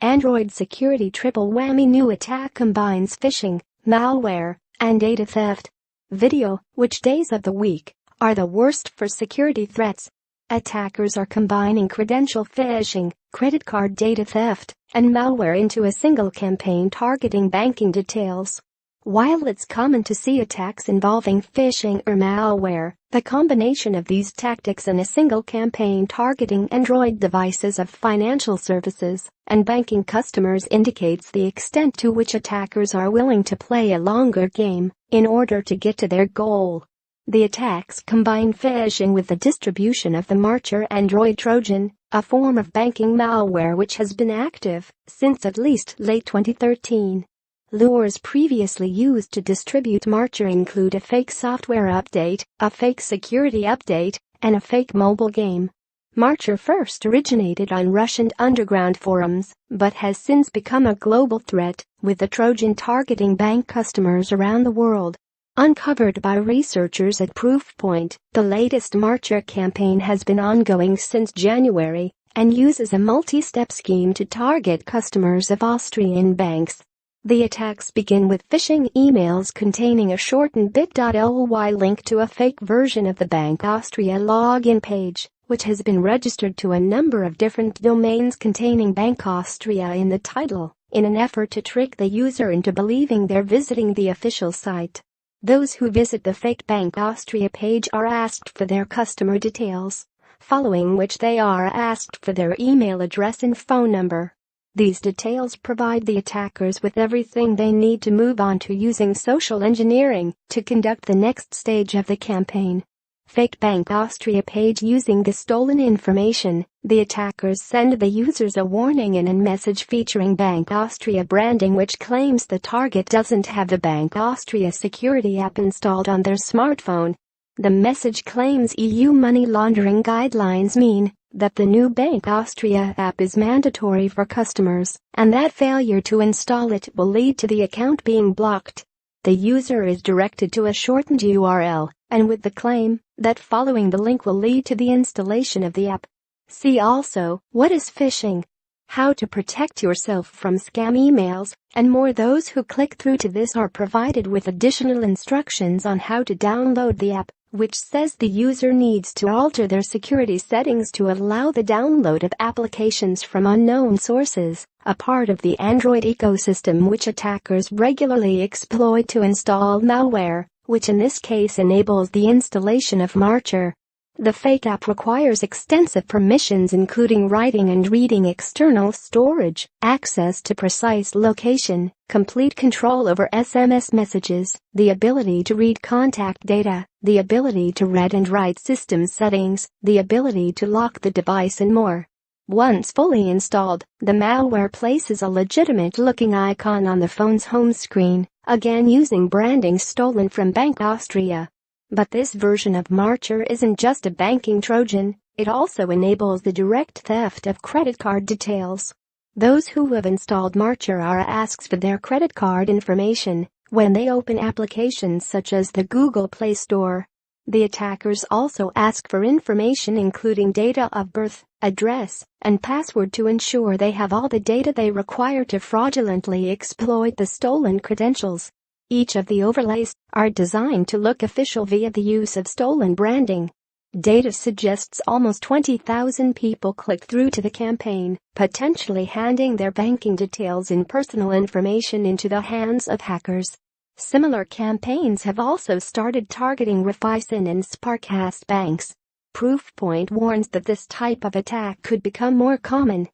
Android security triple-whammy new attack combines phishing, malware, and data theft. Video: which days of the week are the worst for security threats? Attackers are combining credential phishing, credit card data theft, and malware into a single campaign targeting banking details. While it's common to see attacks involving phishing or malware, the combination of these tactics in a single campaign targeting Android devices of financial services and banking customers indicates the extent to which attackers are willing to play a longer game in order to get to their goal. The attacks combine phishing with the distribution of the malware Android Trojan, a form of banking malware which has been active since at least late 2013. Lures previously used to distribute malware include a fake software update, a fake security update, and a fake mobile game. Malware first originated on Russian underground forums, but has since become a global threat, with the Trojan targeting bank customers around the world. Uncovered by researchers at Proofpoint, the latest malware campaign has been ongoing since January and uses a multi-step scheme to target customers of Austrian banks. The attacks begin with phishing emails containing a shortened bit.ly link to a fake version of the Bank Austria login page, which has been registered to a number of different domains containing Bank Austria in the title, in an effort to trick the user into believing they're visiting the official site. Those who visit the fake Bank Austria page are asked for their customer details, following which they are asked for their email address and phone number. These details provide the attackers with everything they need to move on to using social engineering to conduct the next stage of the campaign. Fake Bank Austria page. Using the stolen information, the attackers send the users a warning in a message featuring Bank Austria branding which claims the target doesn't have the Bank Austria security app installed on their smartphone. The message claims EU money laundering guidelines mean that the new Bank Austria app is mandatory for customers, and that failure to install it will lead to the account being blocked. The user is directed to a shortened URL, and with the claim that following the link will lead to the installation of the app. See also, what is phishing? How to protect yourself from scam emails, and more. Those who click through to this are provided with additional instructions on how to download the app, which says the user needs to alter their security settings to allow the download of applications from unknown sources, a part of the Android ecosystem which attackers regularly exploit to install malware, which in this case enables the installation of malware. The fake app requires extensive permissions including writing and reading external storage, access to precise location, complete control over SMS messages, the ability to read contact data, the ability to read and write system settings, the ability to lock the device and more. Once fully installed, the malware places a legitimate-looking icon on the phone's home screen, again using branding stolen from Bank Austria. But this version of malware isn't just a banking Trojan, it also enables the direct theft of credit card details. Those who have installed malware are asked for their credit card information when they open applications such as the Google Play Store. The attackers also ask for information including data of birth, address, and password to ensure they have all the data they require to fraudulently exploit the stolen credentials. Each of the overlays are designed to look official via the use of stolen branding. Data suggests almost 20,000 people click through to the campaign, potentially handing their banking details and personal information into the hands of hackers. Similar campaigns have also started targeting Raiffeisen and Sparkasse banks. Proofpoint warns that this type of attack could become more common.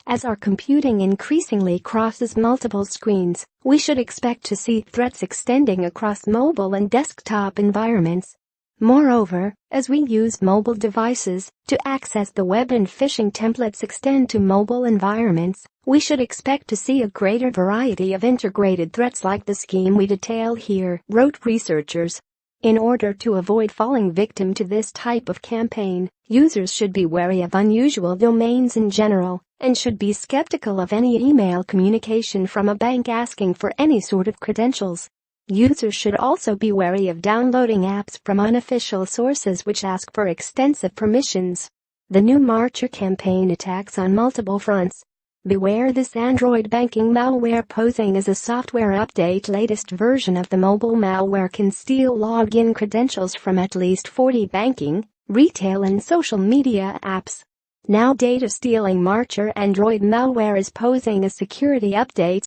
As our computing increasingly crosses multiple screens, we should expect to see threats extending across mobile and desktop environments. Moreover, as we use mobile devices to access the web and phishing templates extend to mobile environments, we should expect to see a greater variety of integrated threats like the scheme we detail here, wrote researchers. In order to avoid falling victim to this type of campaign, users should be wary of unusual domains in general, and should be skeptical of any email communication from a bank asking for any sort of credentials. Users should also be wary of downloading apps from unofficial sources which ask for extensive permissions. The new malware campaign attacks on multiple fronts. Beware this Android banking malware posing as a software update. Latest version of the mobile malware can steal login credentials from at least 40 banking, retail and social media apps. Now data stealing Marcher Android malware is posing a security update